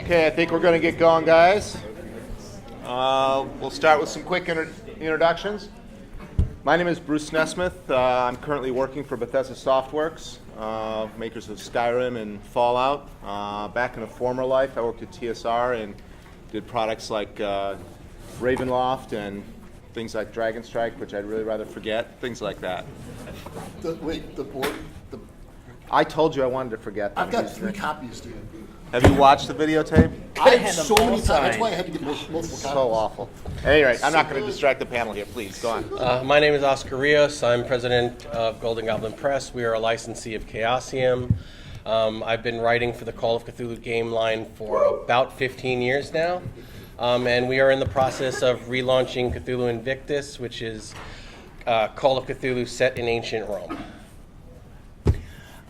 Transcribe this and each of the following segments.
Okay, I think we're going to get going, guys. We'll start with some quick introductions. My name is Bruce Nesmith. I'm currently working for Bethesda Softworks, makers of Skyrim and Fallout. Back in a former life, I worked at TSR and did products like Ravenloft and things like Dragon Strike, which I'd really rather forget, things like that. The board? I told you I wanted to forget them. I've got 3 copies, dude. Have you watched the videotape? I had so many times. That's why I had to get multiple copies. So awful. At any rate, I'm not going to distract the panel here. Please, go on. My name is Oscar Rios. I'm president of Golden Goblin Press. We are a licensee of Chaosium. I've been writing for the Call of Cthulhu game line for about 15 years now. And we are in the process of relaunching Cthulhu Invictus, which is Call of Cthulhu set in ancient Rome.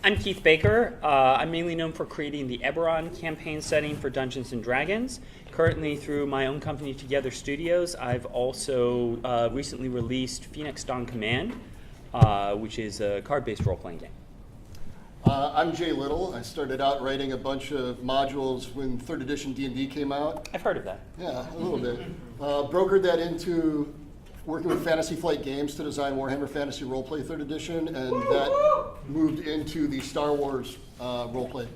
I'm Keith Baker. I'm mainly known for creating the Eberron campaign setting for Dungeons & Dragons. Currently, through my own company, Together Studios, I've also recently released Phoenix Dawn Command, which is a card-based role-playing game. I'm Jay Little. I started out writing a bunch of modules when 3rd edition D&D came out. I've heard of that. Yeah, a little bit. Brokered that into working with Fantasy Flight Games to design Warhammer Fantasy Roleplay 3rd edition, and that moved into the Star Wars roleplay.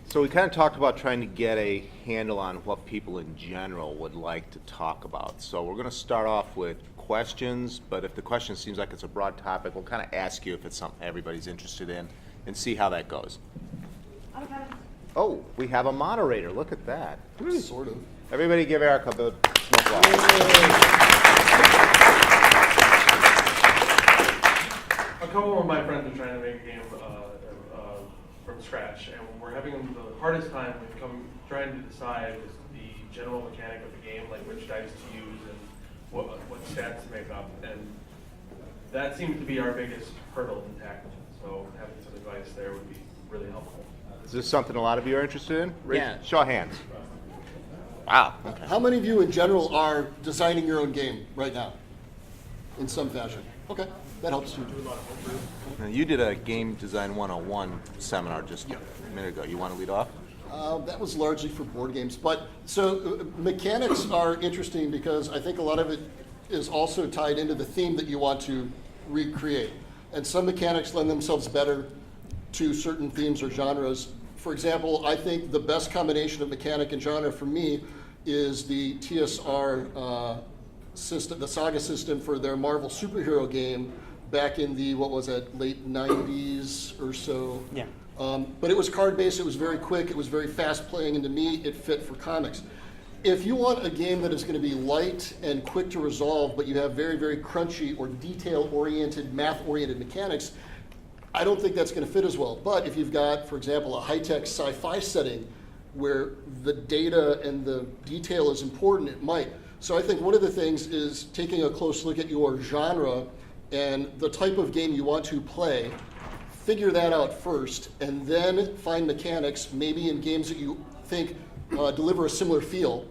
So we kind of talked about trying to get a handle on what people in general would like to talk about. So we're going to start off with questions, but if the question seems like it's a broad topic, we'll kind of ask you if it's something everybody's interested in and see how that goes. Okay. Oh, we have a moderator. Look at that. Sort of. Everybody give Erica a applause. A couple of my friends are trying to make a game from scratch, and we're having the hardest time trying to decide the general mechanic of the game, like which dice to use and what stats to make up, and that seems to be our biggest hurdle in tackling. So having some advice there would be really helpful. Is this something a lot of you are interested in? Yeah. Show of hands. Wow. Okay. How many of you in general are designing your own game right now? In some fashion. Okay, that helps too. Now, you did a Game Design 101 seminar just a minute ago. You want to lead off? That was largely for board games. But so mechanics are interesting because I think a lot of it is also tied into the theme that you want to recreate. And some mechanics lend themselves better to certain themes or genres. For example, I think the best combination of mechanic and genre for me is the TSR system, the Saga system for their Marvel superhero game back in the, late 90s or so. Yeah. But it was card-based, it was very quick, it was very fast-playing, and to me, it fit for comics. If you want a game that is going to be light and quick to resolve, but you have very, very crunchy or detail-oriented, math-oriented mechanics, I don't think that's going to fit as well. But if you've got, for example, a high-tech sci-fi setting where the data and the detail is important, it might. So I think one of the things is taking a close look at your genre and the type of game you want to play, figure that out first, and then find mechanics, maybe in games that you think deliver a similar feel,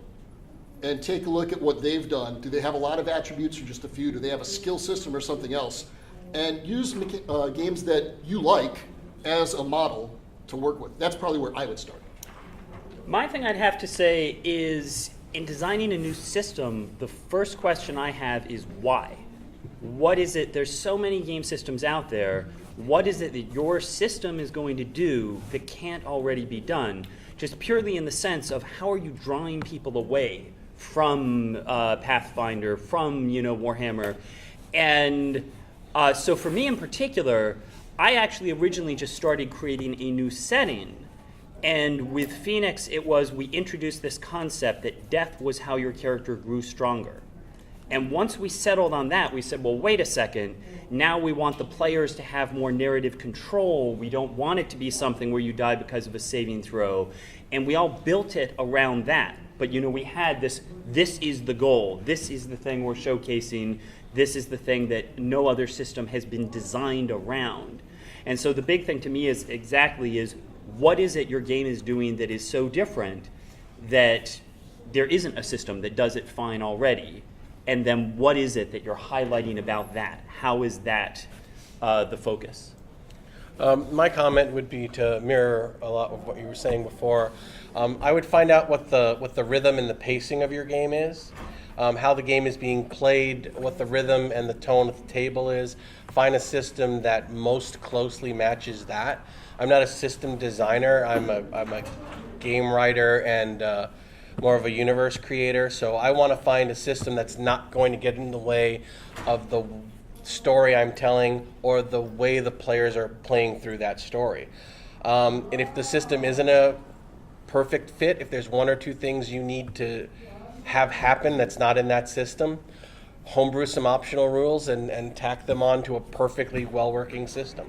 and take a look at what they've done. Do they have a lot of attributes or just a few? Do they have a skill system or something else? And use games that you like as a model to work with. That's probably where I would start. My thing I'd have to say is, in designing a new system, the first question I have is why? What is it? There's so many game systems out there. What is it that your system is going to do that can't already be done? Just purely in the sense of how are you drawing people away from Pathfinder, from Warhammer, and so for me in particular, I actually originally just started creating a new setting. And with Phoenix, it was we introduced this concept that death was how your character grew stronger. And once we settled on that, we said, well, wait a second. Now we want the players to have more narrative control. We don't want it to be something where you die because of a saving throw. And we all built it around that. But we had this is the goal. This is the thing we're showcasing. This is the thing that no other system has been designed around. And so the big thing to me is what is it your game is doing that is so different that there isn't a system that does it fine already? And then what is it that you're highlighting about that? How is that the focus? My comment would be to mirror a lot of what you were saying before. I would find out what the rhythm and the pacing of your game is, how the game is being played, what the rhythm and the tone of the table is. Find a system that most closely matches that. I'm not a system designer. I'm a game writer and more of a universe creator. So I want to find a system that's not going to get in the way of the story I'm telling or the way the players are playing through that story. And if the system isn't a perfect fit, if there's one or two things you need to have happen that's not in that system, homebrew some optional rules and tack them on to a perfectly well-working system.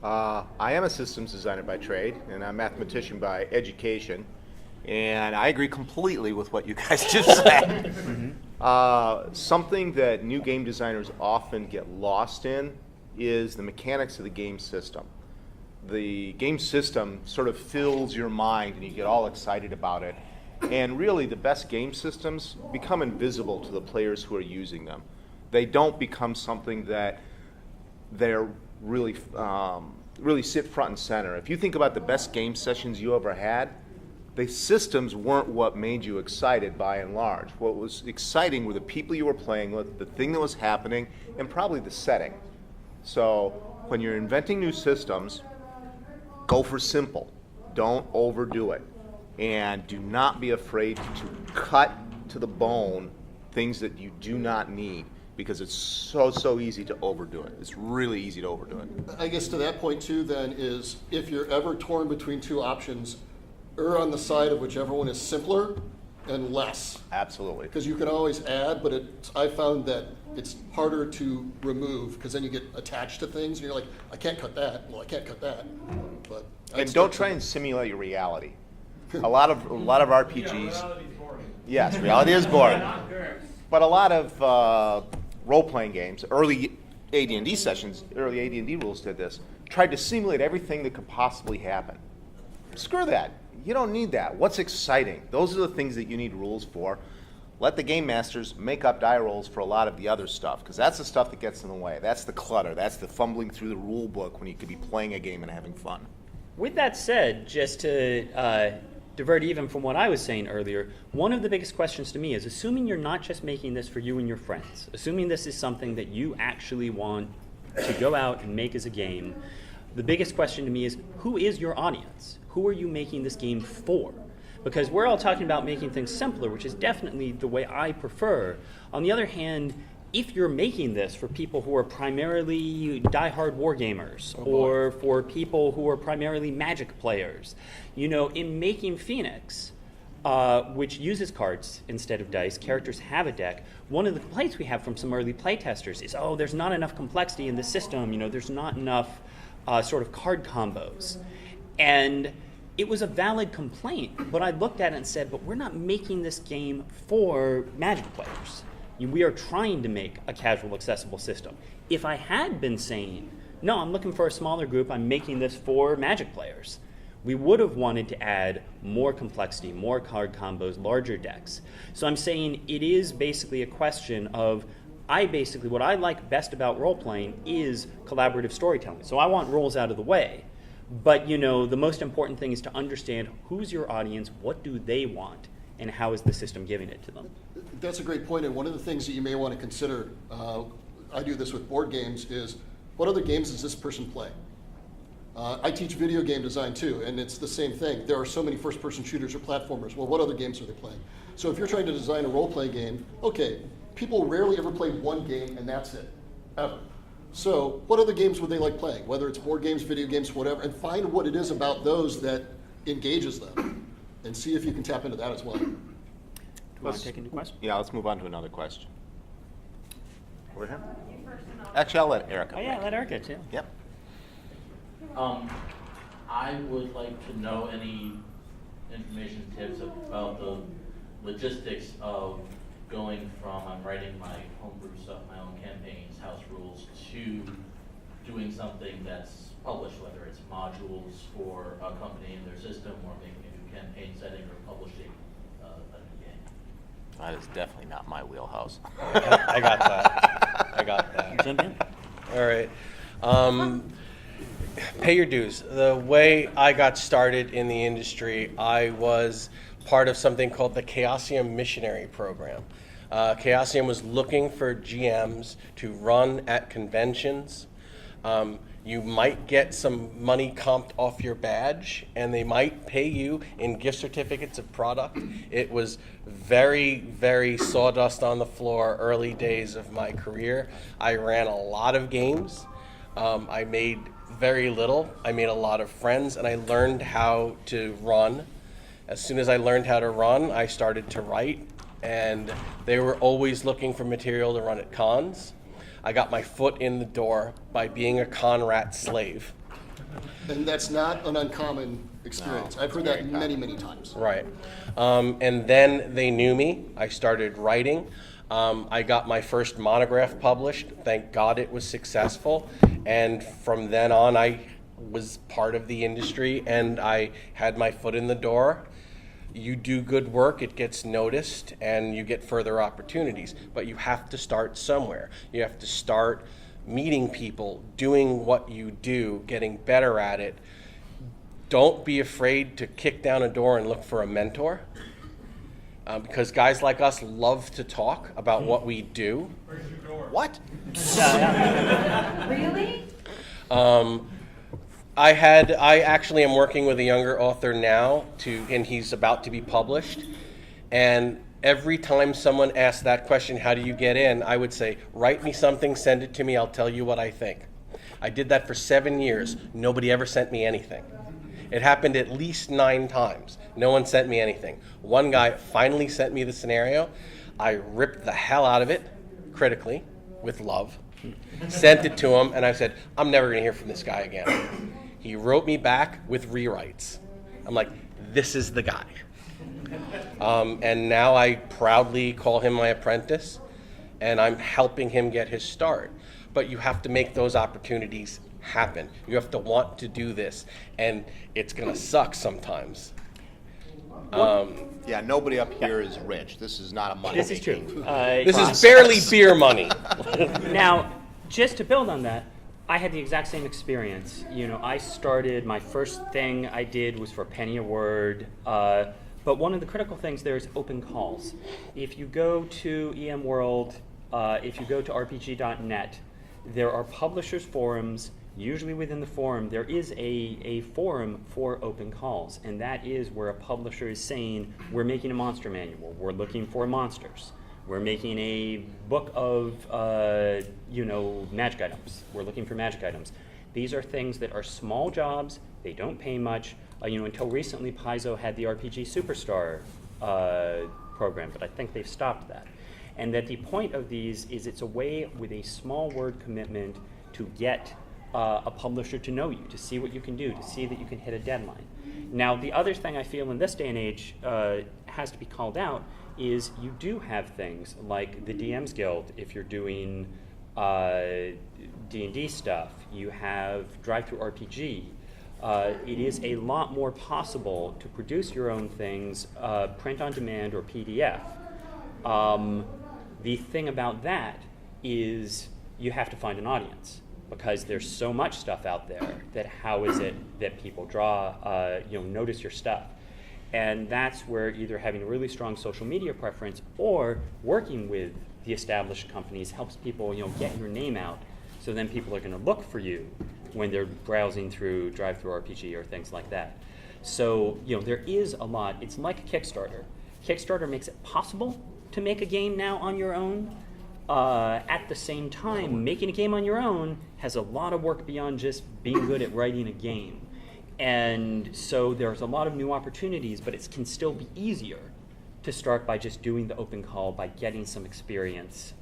I am a systems designer by trade, and I'm a mathematician by education, and I agree completely with what you guys just said. Something that new game designers often get lost in is the mechanics of the game system. The game system sort of fills your mind, and you get all excited about it. And really, the best game systems become invisible to the players who are using them. They don't become something that they're really sit front and center. If you think about the best game sessions you ever had, the systems weren't what made you excited by and large. What was exciting were the people you were playing with, the thing that was happening, and probably the setting. So when you're inventing new systems, go for simple. Don't overdo it. And do not be afraid to cut to the bone things that you do not need, because it's so easy to overdo it. It's really easy to overdo it. I guess to that point too then is, if you're ever torn between two options, err on the side of whichever one is simpler and less. Absolutely. Because you can always add, but I found that it's harder to remove, because then you get attached to things and you're like, I can't cut that. Well, I can't cut that. But And don't try and simulate your reality. A lot of RPGs. Reality's boring. Yes, reality is boring. But a lot of role-playing games, early AD&D sessions, early AD&D rules did this, tried to simulate everything that could possibly happen. Screw that. You don't need that. What's exciting? Those are the things that you need rules for. Let the game masters make up die rolls for a lot of the other stuff, because that's the stuff that gets in the way. That's the clutter. That's the fumbling through the rule book when you could be playing a game and having fun. With that said, just to divert even from what I was saying earlier, one of the biggest questions to me is, assuming you're not just making this for you and your friends, assuming this is something that you actually want to go out and make as a game, the biggest question to me is, who is your audience? Who are you making this game for? Because we're all talking about making things simpler, which is definitely the way I prefer. On the other hand, if you're making this for people who are primarily die-hard war gamers, or for people who are primarily Magic players, you know, in making Phoenix, which uses cards instead of dice, characters have a deck. One of the complaints we have from some early playtesters is, oh, there's not enough complexity in the system, you know, there's not enough sort of card combos. And it was a valid complaint, but I looked at it and said, but we're not making this game for Magic players. We are trying to make a casual, accessible system. If I had been saying, no, I'm looking for a smaller group, I'm making this for Magic players, we would have wanted to add more complexity, more card combos, larger decks. So I'm saying it is basically a question of, what I like best about role-playing is collaborative storytelling. So I want rules out of the way. But, you know, the most important thing is to understand who's your audience, what do they want, and how is the system giving it to them. That's a great point, and one of the things that you may want to consider, I do this with board games, is what other games does this person play? I teach video game design too, and it's the same thing. There are so many first-person shooters or platformers. Well, what other games are they playing? So if you're trying to design a role-playing game, okay, people rarely ever play one game and that's it, ever. So what other games would they like playing? Whether it's board games, video games, whatever, and find what it is about those that engages them, and see if you can tap into that as well. Do you want to take a new question? Yeah, let's move on to another question. Over here? Actually, I'll let Erica. Oh yeah, let Erica too. Yep. I would like to know any information, tips about the logistics of going from I'm writing my homebrew stuff, my own campaigns, house rules, to doing something that's published, whether it's modules for a company in their system, or making a new campaign setting, or publishing a new game. That is definitely not my wheelhouse. I got that. Jump in. All right. Pay your dues. The way I got started in the industry, I was part of something called the Chaosium Missionary Program. Chaosium was looking for GMs to run at conventions. You might get some money comped off your badge, and they might pay you in gift certificates of product. It was very, very sawdust on the floor early days of my career. I ran a lot of games. I made very little. I made a lot of friends, and I learned how to run. As soon as I learned how to run, I started to write, and they were always looking for material to run at cons. I got my foot in the door by being a con rat slave. And that's not an uncommon experience. No, I've heard it's that very many, common. many times. Right. And then they knew me. I started writing. I got my first monograph published. Thank God it was successful. And from then on, I was part of the industry, and I had my foot in the door. You do good work, it gets noticed, and you get further opportunities. But you have to start somewhere. You have to start meeting people, doing what you do, getting better at it. Don't be afraid to kick down a door and look for a mentor. Because guys like us love to talk about what we do. What? Really? I actually am working with a younger author now, and he's about to be published. And every time someone asks that question, how do you get in? I would say, write me something, send it to me, I'll tell you what I think. I did that for 7 years. Nobody ever sent me anything. It happened at least 9 times. No one sent me anything. One guy finally sent me the scenario. I ripped the hell out of it, critically, with love, sent it to him, and I said, I'm never going to hear from this guy again. He wrote me back with rewrites. I'm like, this is the guy. And now I proudly call him my apprentice, and I'm helping him get his start. But you have to make those opportunities happen. You have to want to do this, and it's going to suck sometimes. Yeah, nobody up here is rich. This is not a money. This is true. This is barely beer money. Now, just to build on that, I had the exact same experience. You know, I started, my first thing I did was for a penny a word. But one of the critical things there is open calls. If you go to EM World, if you go to rpg.net, there are publishers' forums. Usually within the forum, there is a forum for open calls. And that is where a publisher is saying, we're making a monster manual. We're looking for monsters. We're making a book of, magic items. We're looking for magic items. These are things that are small jobs. They don't pay much. Until recently, Paizo had the RPG Superstar program, but I think they've stopped that. And that the point of these is it's a way with a small word commitment to get a publisher to know you, to see what you can do, to see that you can hit a deadline. Now, the other thing I feel in this day and age has to be called out is you do have things like the DM's Guild if you're doing D&D stuff. You have Drive-Thru RPG. It is a lot more possible to produce your own things, print on demand or PDF. The thing about that is you have to find an audience because there's so much stuff out there that how is it that people notice your stuff. And that's where either having a really strong social media preference or working with the established companies helps people, get your name out. So then people are going to look for you when they're browsing through Drive-Thru RPG or things like that. So, there is a lot. It's like a Kickstarter. Kickstarter makes it possible to make a game now on your own. At the same time, making a game on your own has a lot of work beyond just being good at writing a game. And so there's a lot of new opportunities, but it can still be easier to start by just doing the open call, by getting some experience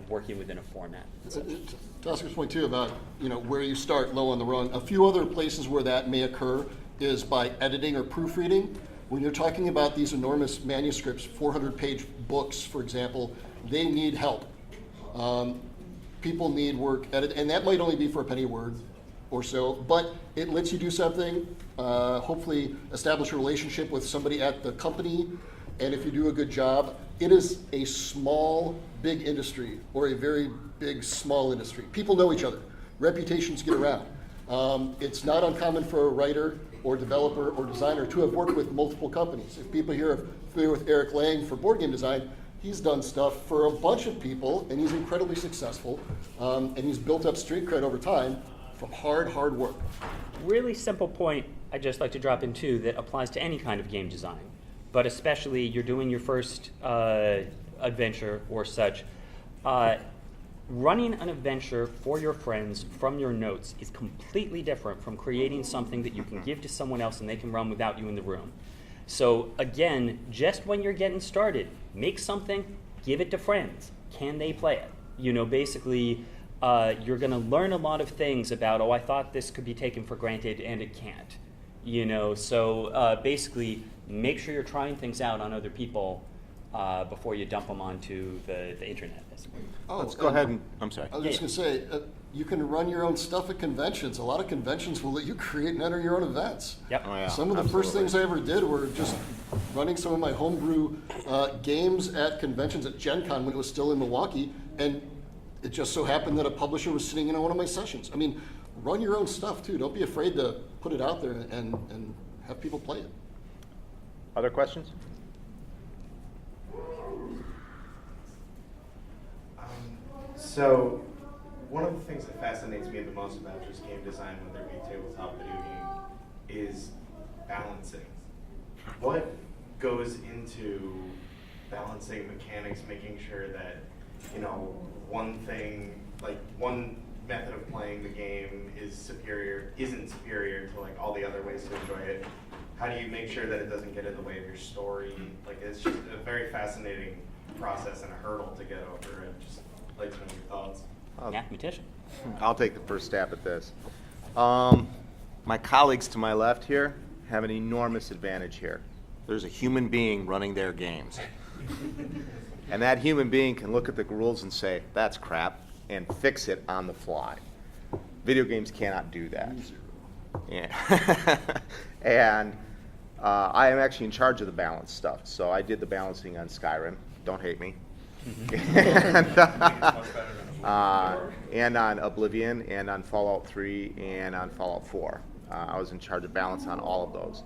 working within a format. To Oscar's point too about where you start low on the rung, a few other places where that may occur is by editing or proofreading. When you're talking about these enormous manuscripts, 400-page books, for example, they need help. People need work edited, and that might only be for a penny a word or so, but it lets you do something, hopefully establish a relationship with somebody at the company, and if you do a good job, it is a small, big industry, or a very big, small industry. People know each other. Reputations get around. It's not uncommon for a writer or developer or designer to have worked with multiple companies. If people here are familiar with Eric Lang for board game design, he's done stuff for a bunch of people, and he's incredibly successful, and he's built up street cred over time from hard work. Really simple point I'd just like to drop in too that applies to any kind of game design, but especially you're doing your first adventure or such. Running an adventure for your friends from your notes is completely different from creating something that you can give to someone else and they can run without you in the room. So again, just when you're getting started, make something, give it to friends. Can they play it? You know, basically, you're going to learn a lot of things about, oh, I thought this could be taken for granted and it can't. You know, so basically, make sure you're trying things out on other people before you dump them onto the internet. Let's go ahead and, I'm sorry. I was just going to say, you can run your own stuff at conventions. A lot of conventions will let you create and enter your own events. Yep. Oh, yeah, Some of the first things I ever did were just running some of my homebrew games at conventions at Gen Con when it was still in Milwaukee, and it just so happened that a publisher was sitting in on one of my sessions. I mean, run your own stuff too. Don't be afraid to put it out there and have people play it. Other questions? So, one of the things that fascinates me the most about just game design, whether it be tabletop video game, is balancing. What goes into balancing mechanics, making sure that, you know, one thing, like one method of playing the game isn't superior to like all the other ways to enjoy it? How do you make sure that it doesn't get in the way of your story? Like, it's just a very fascinating process and a hurdle to get over. I'd just like to know your thoughts. Mathematician. I'll take the first stab at this. My colleagues to my left here have an enormous advantage here. There's a human being running their games. And that human being can look at the rules and say, that's crap, and fix it on the fly. Video games cannot do that. Yeah. And I am actually in charge of the balance stuff. So I did the balancing on Skyrim. Don't hate me. And on Oblivion, and on Fallout 3, and on Fallout 4. I was in charge of balance on all of those.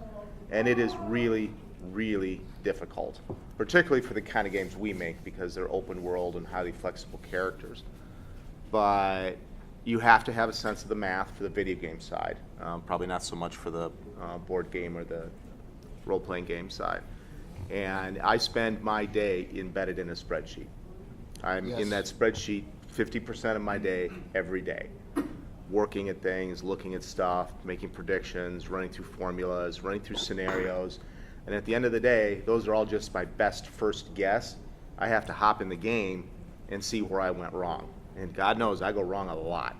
And it is really, really difficult, particularly for the kind of games we make because they're open world and highly flexible characters. But you have to have a sense of the math for the video game side, probably not so much for the board game or the role-playing game side. And I spend my day embedded in a spreadsheet. I'm in that spreadsheet 50% of my day every day, working at things, looking at stuff, making predictions, running through formulas, running through scenarios. And at the end of the day, those are all just my best first guess. I have to hop in the game and see where I went wrong. And God knows I go wrong a lot.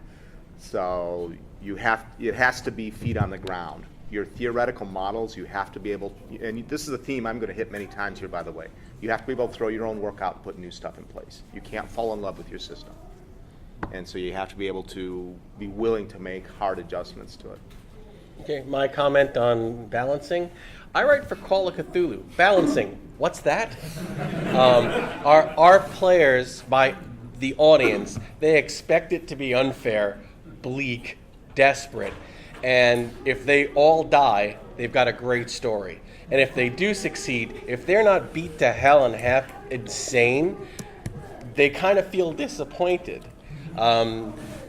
So it has to be feet on the ground. Your theoretical models, you have to be able, and this is a theme I'm going to hit many times here, by the way. You have to be able to throw your own work out and put new stuff in place. You can't fall in love with your system. And so you have to be able to be willing to make hard adjustments to it. Okay, my comment on balancing. I write for Call of Cthulhu. Balancing, what's that? Our players, by the audience, they expect it to be unfair, bleak, desperate. And if they all die, they've got a great story. And if they do succeed, if they're not beat to hell and half insane, they kind of feel disappointed.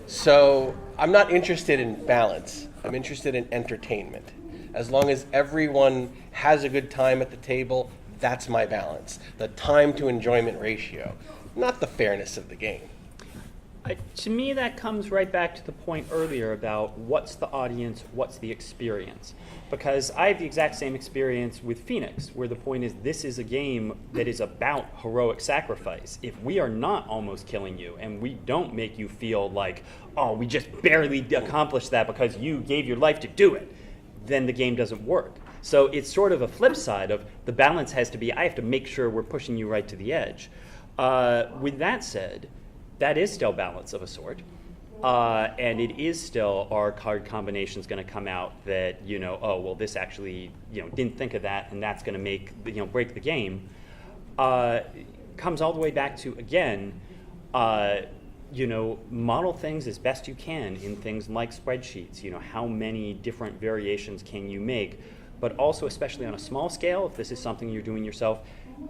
So I'm not interested in balance. I'm interested in entertainment. As long as everyone has a good time at the table, that's my balance. The time to enjoyment ratio, not the fairness of the game. To me, that comes right back to the point earlier about what's the audience, what's the experience. Because I have the exact same experience with Phoenix, where the point is this is a game that is about heroic sacrifice. If we are not almost killing you and we don't make you feel like, oh, we just barely accomplished that because you gave your life to do it, then the game doesn't work. So it's sort of a flip side of the balance has to be, I have to make sure we're pushing you right to the edge. With that said, that is still balance of a sort. And it is still, our card combination is going to come out that, oh, well, this actually, didn't think of that, and that's going to make, break the game. Comes all the way back to, again, model things as best you can in things like spreadsheets. How many different variations can you make? But also, especially on a small scale, if this is something you're doing yourself,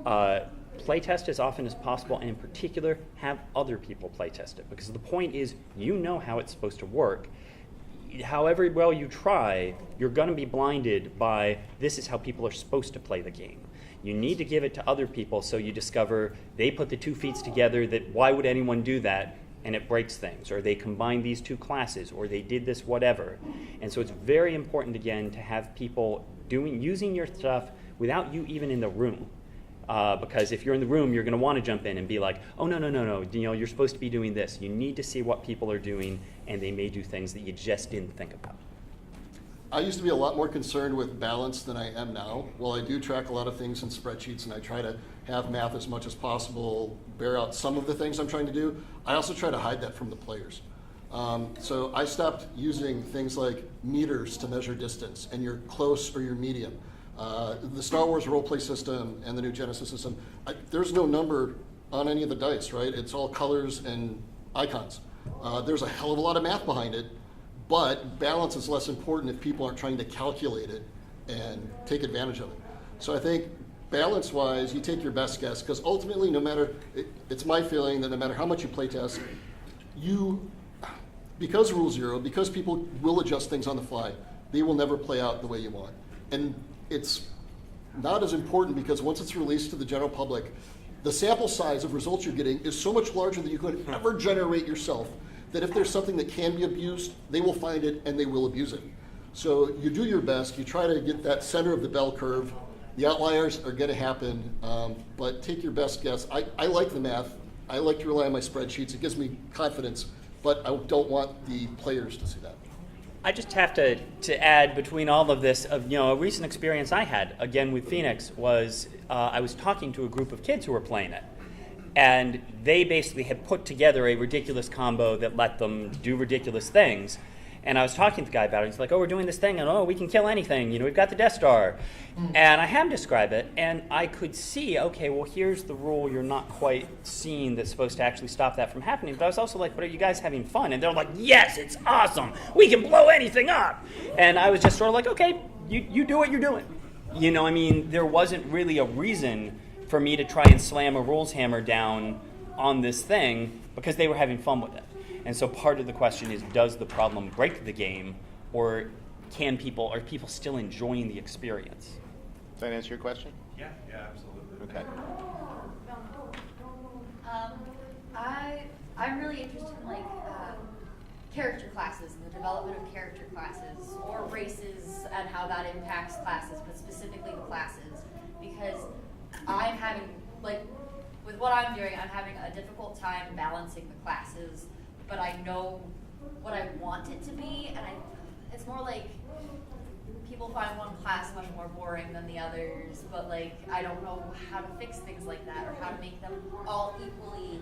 playtest as often as possible, and in particular, have other people playtest it. Because the point is, how it's supposed to work. However well you try, you're going to be blinded by this is how people are supposed to play the game. You need to give it to other people so you discover they put the 2 feats together, that why would anyone do that, and it breaks things, or they combined these 2 classes, or they did this whatever. And so it's very important, again, to have people using your stuff without you even in the room. Because if you're in the room, you're going to want to jump in and be like, oh, no, you're supposed to be doing this. You need to see what people are doing, and they may do things that you just didn't think about. I used to be a lot more concerned with balance than I am now. While I do track a lot of things in spreadsheets and I try to have math as much as possible bear out some of the things I'm trying to do, I also try to hide that from the players. So I stopped using things like meters to measure distance and you're close or you're medium. The Star Wars roleplay system and the new Genesis system, there's no number on any of the dice, right? It's all colors and icons. There's a hell of a lot of math behind it, but balance is less important if people aren't trying to calculate it and take advantage of it. So I think balance-wise, you take your best guess, because ultimately, it's my feeling that no matter how much you play test, because Rule Zero, because people will adjust things on the fly, they will never play out the way you want. And it's not as important because once it's released to the general public, the sample size of results you're getting is so much larger than you could ever generate yourself, that if there's something that can be abused, they will find it and they will abuse it. So you do your best, you try to get that center of the bell curve. The outliers are going to happen, but take your best guess. I like the math. I like to rely on my spreadsheets. It gives me confidence, but I don't want the players to see that. I just have to add between all of this, a recent experience I had, again with Phoenix, was I was talking to a group of kids who were playing it. And they basically had put together a ridiculous combo that let them do ridiculous things. And I was talking to the guy about it. He's like, oh, we're doing this thing, and we can kill anything. We've got the Death Star. And I had him describe it, and I could see, okay, well, here's the rule you're not quite seeing that's supposed to actually stop that from happening. But I was also like, but are you guys having fun? And they're like, yes, it's awesome. We can blow anything up. And I was just sort of like, okay, you do what you're doing. There wasn't really a reason for me to try and slam a rules hammer down on this thing because they were having fun with it. And so part of the question is, does the problem break the game, or are people still enjoying the experience? Does that answer your question? Yeah, absolutely. Okay. I'm really interested in character classes and the development of character classes or races and how that impacts classes, but specifically the classes, because I'm having, with what I'm doing, I'm having a difficult time balancing the classes, but I know what I want it to be, and it's more like people find one class much more boring than the others, but I don't know how to fix things like that or how to make them all equally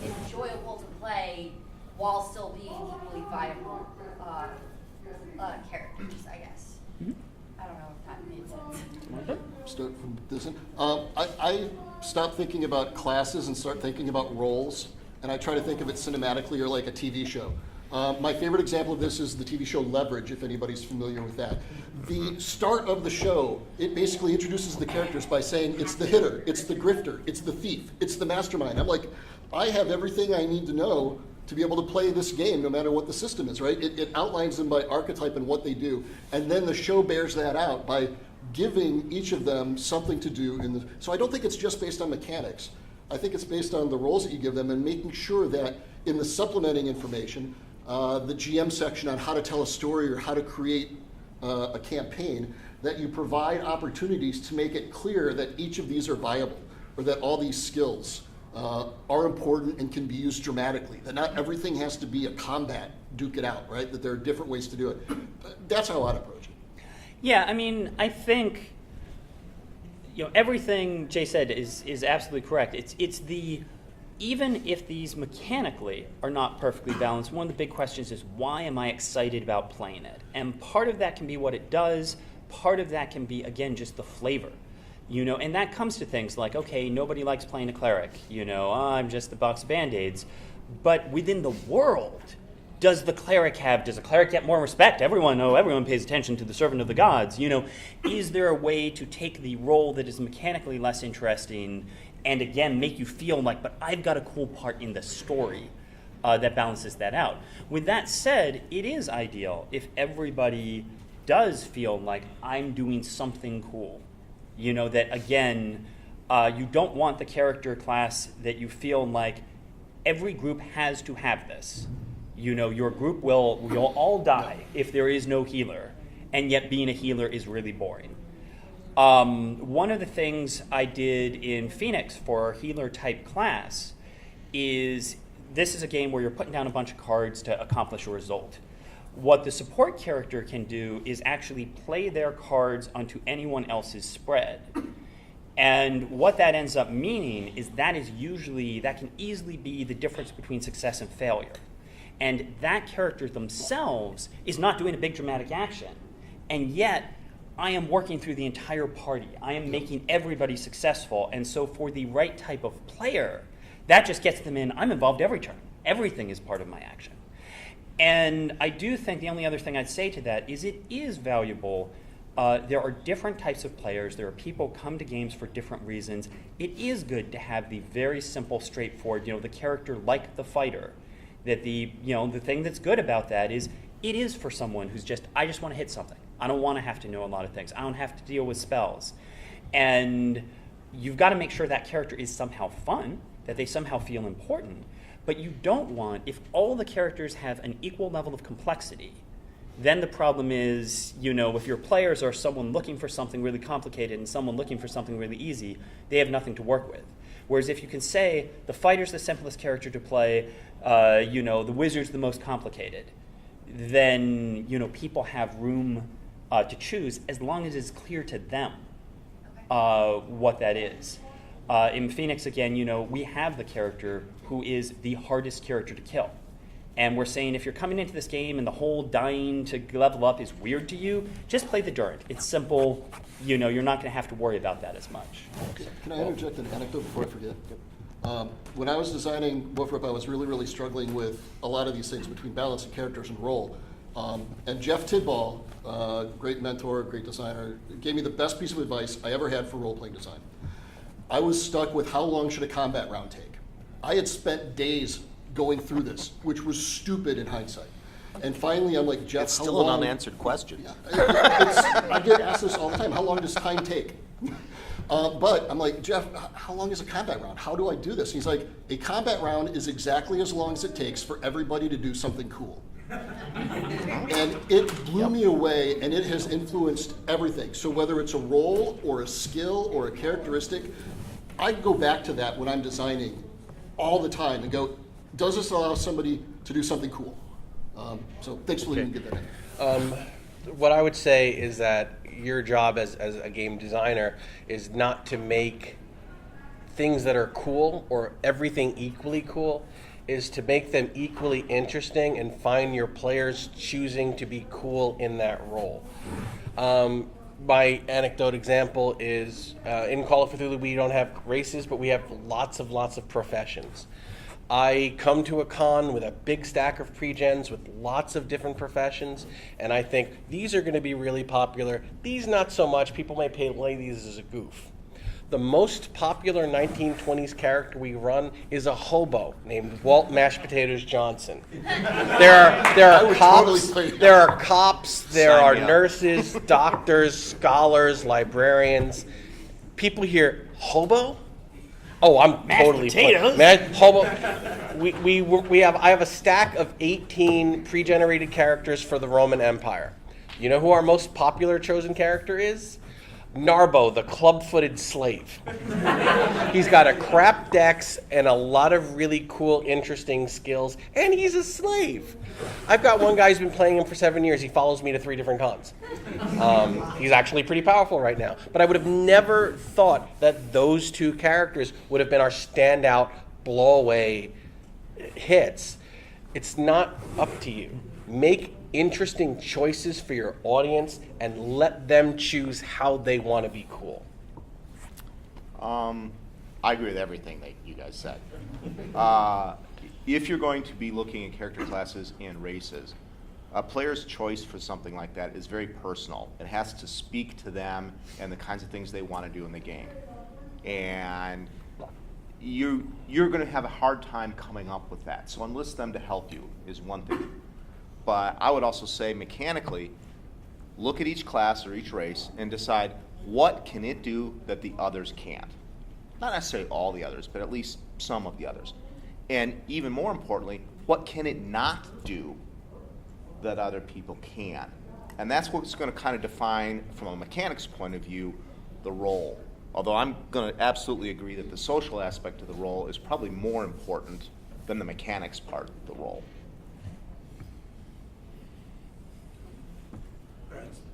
enjoyable to play while still being equally viable characters, I guess. Mm-hmm. I don't know if that made sense. Start from this end. I stop thinking about classes and start thinking about roles, and I try to think of it cinematically or like a TV show. My favorite example of this is the TV show Leverage, if anybody's familiar with that. The start of the show, it basically introduces the characters by saying it's the hitter, it's the grifter, it's the thief, it's the mastermind. I'm like, I have everything I need to know to be able to play this game no matter what the system is, right? It outlines them by archetype and what they do. And then the show bears that out by giving each of them something to do. So I don't think it's just based on mechanics. I think it's based on the roles that you give them and making sure that in the supplementing information, the GM section on how to tell a story or how to create a campaign, that you provide opportunities to make it clear that each of these are viable, or that all these skills are important and can be used dramatically, that not everything has to be a combat, duke it out, right? That there are different ways to do it. That's how I'd approach it. Yeah, I think everything Jay said is absolutely correct. It's even if these mechanically are not perfectly balanced, one of the big questions is, why am I excited about playing it? And part of that can be what it does. Part of that can be, again, just the flavor. And that comes to things like, okay, nobody likes playing a cleric. I'm just the box of Band-Aids. But within the world, does a cleric get more respect? Everyone pays attention to the servant of the gods. Is there a way to take the role that is mechanically less interesting and again make you feel like, but I've got a cool part in the story that balances that out? With that said, it is ideal if everybody does feel like I'm doing something cool. That again, you don't want the character class that you feel like every group has to have this. Your group will all die if there is no healer, and yet being a healer is really boring. One of the things I did in Phoenix for our healer type class is this is a game where you're putting down a bunch of cards to accomplish a result. What the support character can do is actually play their cards onto anyone else's spread. And what that ends up meaning is that can easily be the difference between success and failure. And that character themselves is not doing a big dramatic action. And yet, I am working through the entire party. I am making everybody successful. And so for the right type of player, that just gets them in, I'm involved every turn. Everything is part of my action. And I do think the only other thing I'd say to that is it is valuable. There are different types of players. There are people who come to games for different reasons. It is good to have the very simple, straightforward, the character like the fighter. That the thing that's good about that is it is for someone who's I just want to hit something. I don't want to have to know a lot of things. I don't have to deal with spells. And you've got to make sure that character is somehow fun, that they somehow feel important. But you don't want, if all the characters have an equal level of complexity, then the problem is, if your players are someone looking for something really complicated and someone looking for something really easy, they have nothing to work with. Whereas if you can say, the fighter's the simplest character to play, the wizard's the most complicated, then, people have room to choose as long as it's clear to them what that is. In Phoenix, again, we have the character who is the hardest character to kill. And we're saying if you're coming into this game and the whole dying to level up is weird to you, just play the Durant. It's simple. You're not going to have to worry about that as much. Can I interject an anecdote before I forget? When I was designing Wolfrip, I was really, really struggling with a lot of these things between balancing characters and role. And Jeff Tidball, great mentor, great designer, gave me the best piece of advice I ever had for role-playing design. I was stuck with how long should a combat round take? I had spent days going through this, which was stupid in hindsight. And finally, I'm like, Jeff, It's still an unanswered question. I get asked this all the time. How long does time take? But I'm like, Jeff, how long is a combat round? How do I do this? And he's like, a combat round is exactly as long as it takes for everybody to do something cool. And it blew me away, and it has influenced everything. So whether it's a role or a skill or a characteristic, I go back to that when I'm designing all the time and go, does this allow somebody to do something cool? So thanks for letting me get that in. What I would say is that your job as a game designer is not to make things that are cool or everything equally cool, is to make them equally interesting and find your players choosing to be cool in that role. My anecdote example is in Call of Cthulhu we don't have races, but we have lots of professions. I come to a con with a big stack of pre-gens with lots of different professions, and I think these are going to be really popular. These not so much. People may play these as a goof. The most popular 1920s character we run is a hobo named Walt Mashed Potatoes Johnson. There are cops, there are nurses, doctors, scholars, librarians. People hear hobo? Oh, I'm totally potatoes. Hobo. I have a stack of 18 pre-generated characters for the Roman Empire. You know who our most popular chosen character is? Narbo, the club-footed slave. He's got a crap dex and a lot of really cool, interesting skills, and he's a slave. I've got one guy who's been playing him for 7 years. He follows me to 3 different cons. He's actually pretty powerful right now. But I would have never thought that those 2 characters would have been our standout, blow-away hits. It's not up to you. Make interesting choices for your audience and let them choose how they want to be cool. I agree with everything that you guys said. if you're going to be looking at character classes and races, a player's choice for something like that is very personal. It has to speak to them and the kinds of things they want to do in the game. And you're going to have a hard time coming up with that. So enlist them to help you is one thing. But I would also say mechanically, look at each class or each race and decide what can it do that the others can't. Not necessarily all the others, but at least some of the others. And even more importantly, what can it not do that other people can? And that's what's going to kind of define, from a mechanics point of view, the role. Although I'm going to absolutely agree that the social aspect of the role is probably more important than the mechanics part of the role.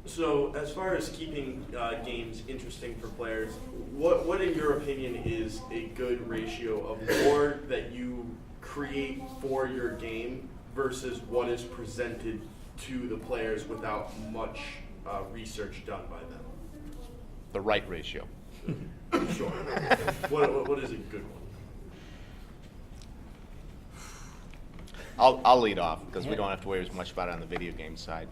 So, as far as keeping games interesting for players, what in your opinion is a good ratio of lore that you create for your game versus what is presented to the players without much research done by them? The right ratio. Sure. What is a good one? I'll lead off because we don't have to worry as much about it on the video game side.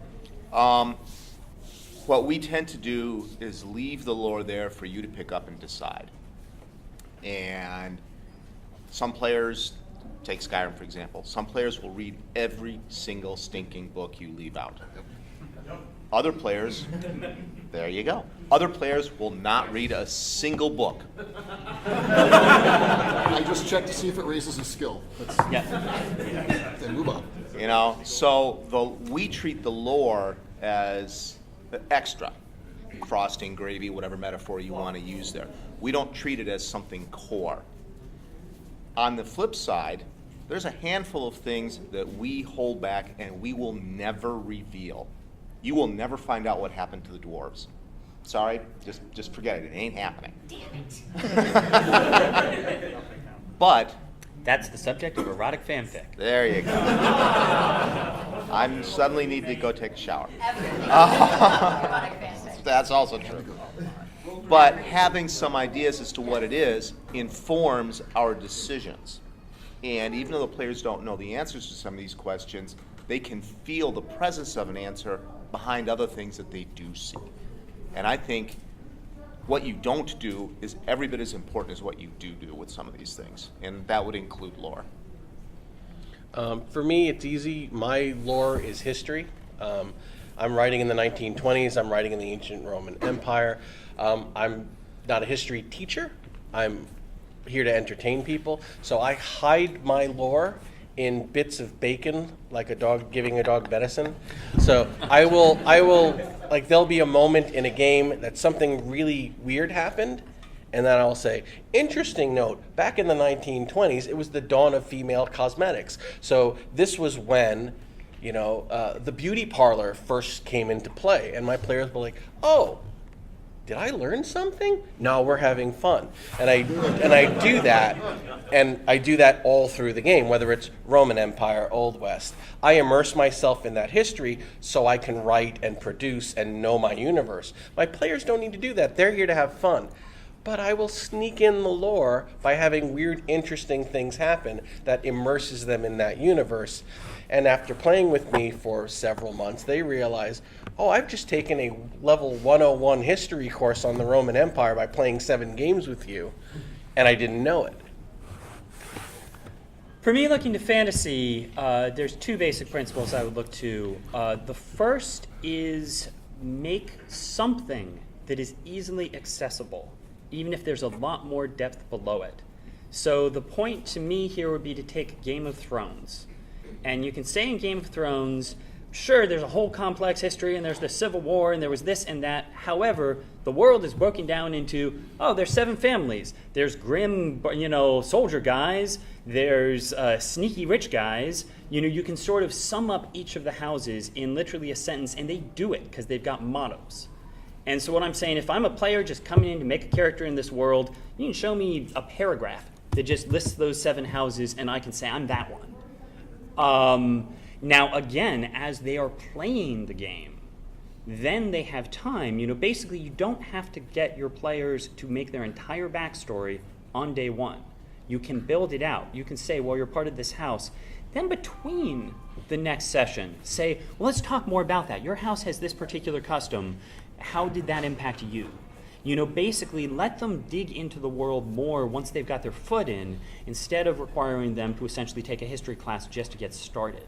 What we tend to do is leave the lore there for you to pick up and decide. And some players, take Skyrim for example, some players will read every single stinking book you leave out. Other players, there you go. Other players will not read a single book. I just checked to see if it raises a skill. Then move on. You know, so we treat the lore as extra, frosting, gravy, whatever metaphor you want to use there. We don't treat it as something core. On the flip side, there's a handful of things that we hold back and we will never reveal. You will never find out what happened to the dwarves. Sorry, just forget it. It ain't happening. Damn it. But That's the subject of erotic fanfic. there you go. I suddenly need to go take a shower. Everything. Erotic fanfic. That's also true. But having some ideas as to what it is informs our decisions. And even though the players don't know the answers to some of these questions, they can feel the presence of an answer behind other things that they do see. And I think what you don't do is every bit as important as what you do with some of these things. And that would include lore. For me, it's easy. My lore is history. I'm writing in the 1920s. I'm writing in the ancient Roman Empire. I'm not a history teacher. I'm here to entertain people. So I hide my lore in bits of bacon, like a dog giving a dog medicine. So I will, like there'll be a moment in a game that something really weird happened, and then I'll say, interesting note, back in the 1920s, it was the dawn of female cosmetics. So this was when, the beauty parlor first came into play, and my players were like, oh, did I learn something? No, we're having fun. And I do that, and I do that all through the game, whether it's Roman Empire, Old West. I immerse myself in that history so I can write and produce and know my universe. My players don't need to do that. They're here to have fun. But I will sneak in the lore by having weird, interesting things happen that immerses them in that universe. And after playing with me for several months, they realize, oh, I've just taken a level 101 history course on the Roman Empire by playing 7 games with you, and I didn't know it. For me, looking to fantasy, there's 2 basic principles I would look to. The first is make something that is easily accessible, even if there's a lot more depth below it. So the point to me here would be to take Game of Thrones. And you can say in Game of Thrones, sure, there's a whole complex history, and there's the Civil War, and there was this and that. However, the world is broken down into, there's 7 families. There's grim, soldier guys. There's sneaky rich guys. You can sort of sum up each of the houses in literally a sentence, and they do it because they've got mottos. And so what I'm saying, if I'm a player just coming in to make a character in this world, you can show me a paragraph that just lists those 7 houses, and I can say, I'm that one. Now, again, as they are playing the game, then they have time. Basically, you don't have to get your players to make their entire backstory on day one. You can build it out. You can say, well, you're part of this house. Then between the next session, say, well, let's talk more about that. Your house has this particular custom. How did that impact you? You know, basically let them dig into the world more once they've got their foot in, instead of requiring them to essentially take a history class just to get started.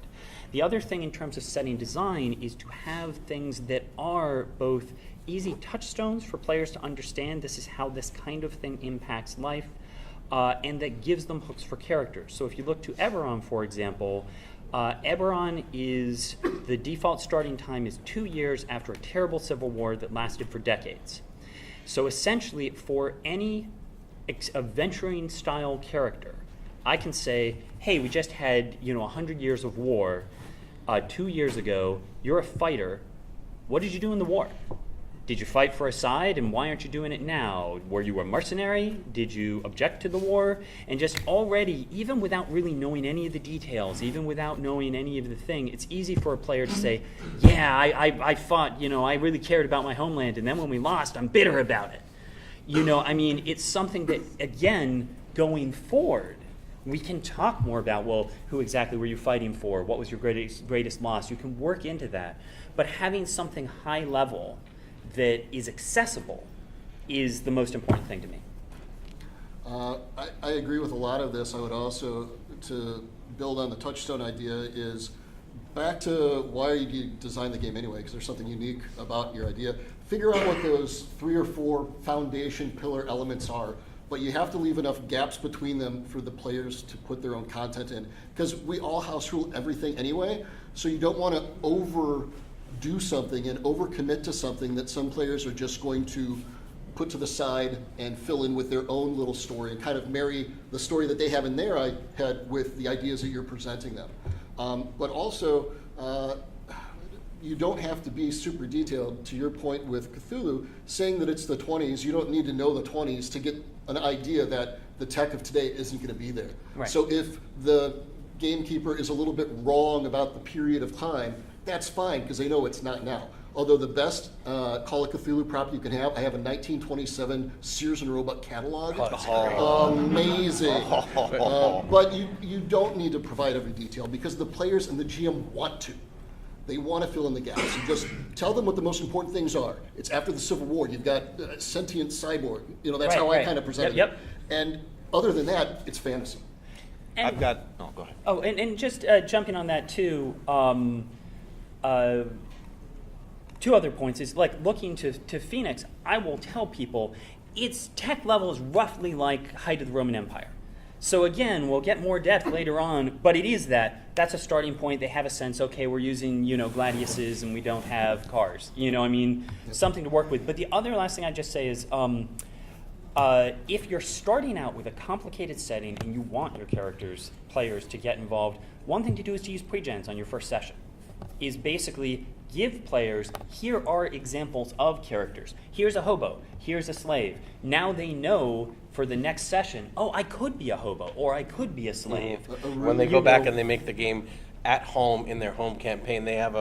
The other thing in terms of setting design is to have things that are both easy touchstones for players to understand this is how this kind of thing impacts life, and that gives them hooks for characters. So if you look to Eberron, for example, Eberron is, the default starting time is 2 years after a terrible civil war that lasted for decades. So essentially, for any adventuring style character, I can say, hey, we just had 100 years of war 2 years ago. You're a fighter. What did you do in the war? Did you fight for a side, and why aren't you doing it now? Were you a mercenary? Did you object to the war? And just already, even without really knowing any of the details, even without knowing any of the thing, it's easy for a player to say, yeah, I fought, I really cared about my homeland, and then when we lost, I'm bitter about it. It's something that, again, going forward, we can talk more about, well, who exactly were you fighting for? What was your greatest loss? You can work into that. But having something high level that is accessible is the most important thing to me. I agree with a lot of this. I would also, to build on the touchstone idea, is back to why you design the game anyway, because there's something unique about your idea. Figure out what those 3 or 4 foundation pillar elements are, but you have to leave enough gaps between them for the players to put their own content in, because we all house rule everything anyway, so you don't want to overdo something and overcommit to something that some players are just going to put to the side and fill in with their own little story and kind of marry the story that they have in their head with the ideas that you're presenting them. But also, you don't have to be super detailed. To your point with Cthulhu, saying that it's the 20s, you don't need to know the 20s to get an idea that the tech of today isn't going to be there. Right. So if the gamekeeper is a little bit wrong about the period of time, that's fine, because they know it's not now. Although the best Call of Cthulhu prop you can have, I have a 1927 Sears and Roebuck catalog. Amazing. But you don't need to provide every detail, because the players and the GM want to. They want to fill in the gaps. You just tell them what the most important things are. It's after the Civil War. You've got a sentient cyborg. That's how I kind of present it. And other than that, it's fantasy. I've got, go ahead. Oh, and just jumping on that too, 2 other points is, like, looking to Phoenix, I will tell people its tech level is roughly like height of the Roman Empire. So again, we'll get more depth later on, but it is that's a starting point. They have a sense, okay, we're using, gladiuses and we don't have cars. Something to work with. But the other last thing I'd just say is, if you're starting out with a complicated setting and you want your players to get involved, one thing to do is to use pre-gens on your first session. Is basically give players, here are examples of characters. Here's a hobo, here's a slave. Now they know for the next session, oh, I could be a hobo, or I could be a slave. When they go back and they make the game at home in their home campaign, they have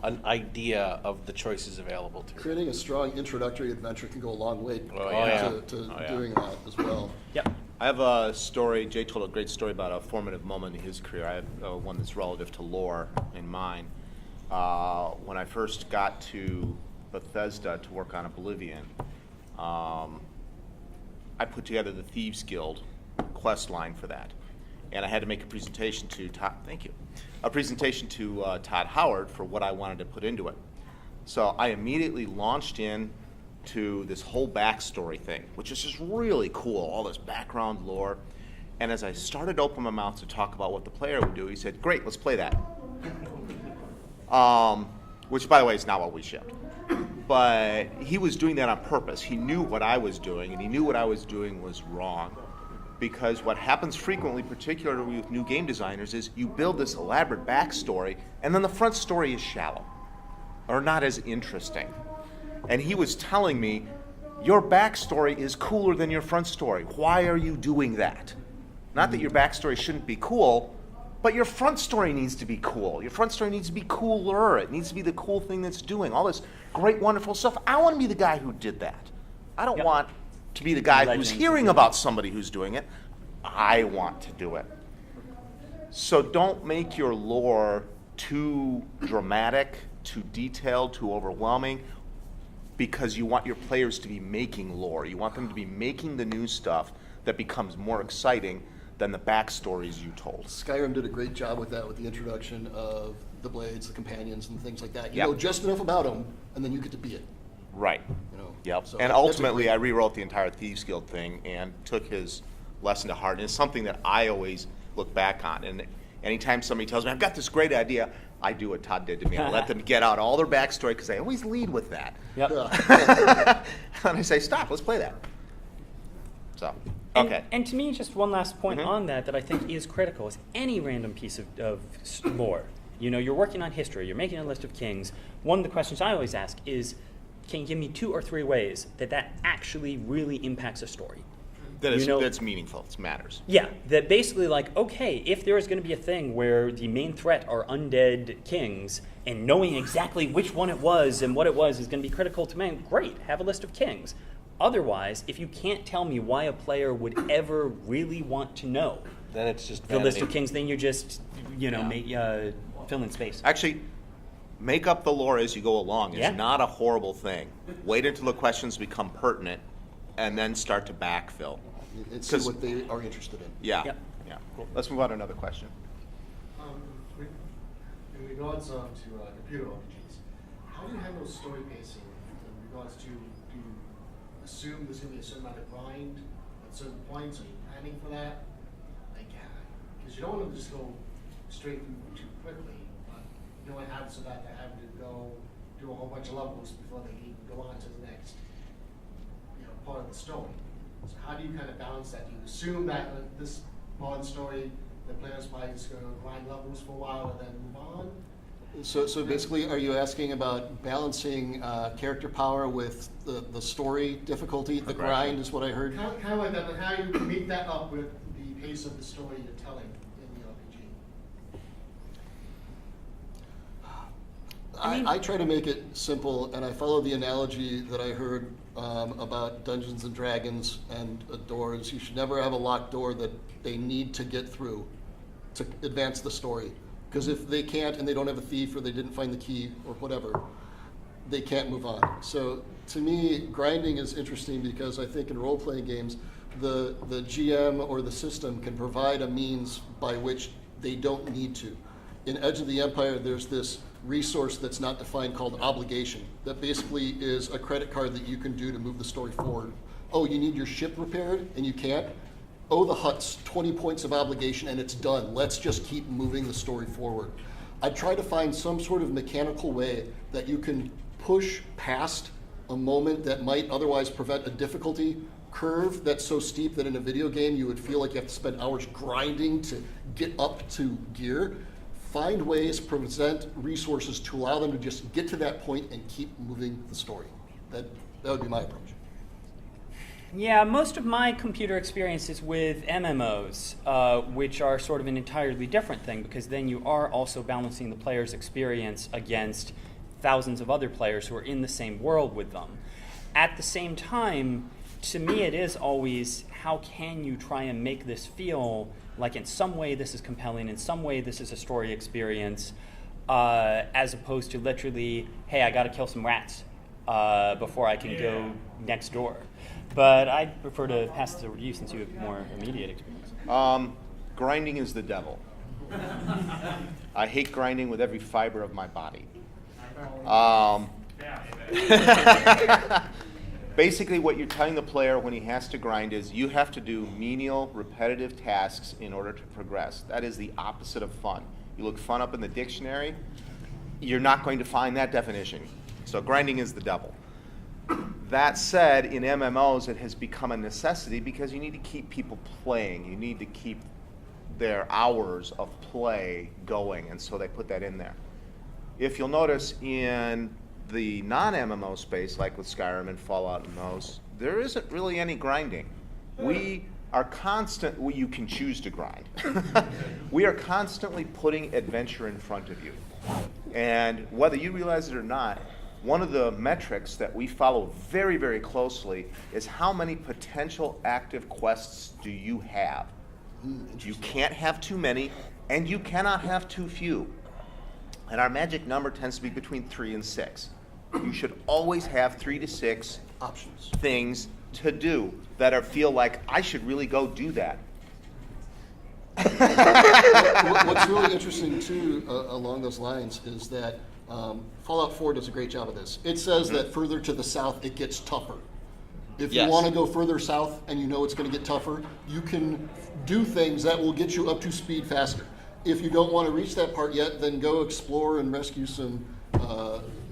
an idea of the choices available to them. Creating a strong introductory adventure can go a long way to doing that as well. Yep. I have a story. Jay told a great story about a formative moment in his career. I have one that's relative to lore in mine. When I first got to Bethesda to work on Oblivion, I put together the Thieves Guild quest line for that, and I had to make a presentation to Todd. Thank you. A presentation to Todd Howard for what I wanted to put into it. So I immediately launched in to this whole backstory thing, which is just really cool, all this background lore. And as I started to open my mouth to talk about what the player would do, he said, "Great, let's play that." Which, by the way, is not what we shipped. But he was doing that on purpose. He knew what I was doing, and he knew what I was doing was wrong. Because what happens frequently, particularly with new game designers, is you build this elaborate backstory, and then the front story is shallow, or not as interesting. And he was telling me, your backstory is cooler than your front story. Why are you doing that? Not that your backstory shouldn't be cool, but your front story needs to be cool. Your front story needs to be cooler. It needs to be the cool thing that's doing all this great, wonderful stuff. I want to be the guy who did that. I don't want to be the guy who's hearing about somebody who's doing it. I want to do it. So don't make your lore too dramatic, too detailed, too overwhelming, because you want your players to be making lore. You want them to be making the new stuff that becomes more exciting than the backstories you told. Skyrim did a great job with that, with the introduction of the blades, the companions, and things like that. You Yep. know just enough about them, and then you get to be it. Right. You know, Yep. so And that's a ultimately, great- I rewrote the entire Thieves Guild thing and took his lesson to heart. And it's something that I always look back on. And anytime somebody tells me, I've got this great idea, I do what Todd did to me. I let them get out all their backstory because I always lead with that. Yep. Yeah. And I say, stop, let's play that. So, And, okay. and to me, just one last point Mhm. on that I think is critical is any random piece of lore. You know, you're working on history, you're making a list of kings. One of the questions I always ask is, can you give me 2 or 3 ways that actually really impacts a story? That's meaningful, it matters. Yeah, that basically like, okay, if there is going to be a thing where the main threat are undead kings, and knowing exactly which one it was and what it was is going to be critical to man, great, have a list of kings. Otherwise, if you can't tell me why a player would ever really want to know Then it's just the list vanity. of kings, then you're just, fill in space. Actually, make up the lore as you go along. It's Yeah. not a horrible thing. Wait until the questions become pertinent, and then start to backfill. And see 'Cause- what they are interested in. Yeah. Yep. Yeah. Cool. Let's move on to another question. In regards to computer RPGs, how do you handle story pacing in regards to, do you assume there's going to be a certain amount of grind at certain points? Are you planning for that? Like, because you don't want to just go straight through too quickly, but you don't want to have so that they're having to go do a whole bunch of levels before they can even go on to the next, part of the story. So how do you kind of balance that? Do you assume that this part of the story, the player's probably just going to grind levels for a while and then move on? So basically, are you asking about balancing character power with the story difficulty? The grind is what I heard. Kind of like that, but how you meet that up with the pace of the story you're telling in the RPG? I try to make it simple, and I follow the analogy that I heard about Dungeons and Dragons and doors. You should never have a locked door that they need to get through to advance the story. Because if they can't, and they don't have a thief, or they didn't find the key, or whatever, they can't move on. So to me, grinding is interesting because I think in role-playing games, the GM or the system can provide a means by which they don't need to. In Edge of the Empire, there's this resource that's not defined called obligation. That basically is a credit card that you can do to move the story forward. Oh, you need your ship repaired and you can't? Oh, the hut's 20 points of obligation and it's done. Let's just keep moving the story forward. I try to find some sort of mechanical way that you can push past a moment that might otherwise prevent a difficulty curve that's so steep that in a video game you would feel like you have to spend hours grinding to get up to gear. Find ways, present resources to allow them to just get to that point and keep moving the story. That would be my approach. Yeah, most of my computer experience is with MMOs, which are sort of an entirely different thing because then you are also balancing the player's experience against thousands of other players who are in the same world with them. At the same time, to me it is always, how can you try and make this feel like in some way this is compelling, in some way this is a story experience, as opposed to literally, hey, I gotta kill some rats before I can go next door. But I'd prefer to pass this over to you since you have more immediate experience. Grinding is the devil. I hate grinding with every fiber of my body. Basically, what you're telling the player when he has to grind is you have to do menial, repetitive tasks in order to progress. That is the opposite of fun. You look fun up in the dictionary, you're not going to find that definition. So grinding is the devil. That said, in MMOs, it has become a necessity because you need to keep people playing. You need to keep their hours of play going, and so they put that in there. If you'll notice in the non-MMO space, like with Skyrim and Fallout and those, there isn't really any grinding. We are you can choose to grind. We are constantly putting adventure in front of you. And whether you realize it or not, one of the metrics that we follow very, very closely is how many potential active quests do you have. You can't have too many, and you cannot have too few. And our magic number tends to be between 3 and 6. You should always have 3 to 6 Options. things to do that feel like I should really go do that. What's really interesting too, along those lines, is that Fallout 4 does a great job of this. It says that further to the south, it gets tougher. If you Yes. want to go further south and you know it's going to get tougher, you can do things that will get you up to speed faster. If you don't want to reach that part yet, then go explore and rescue some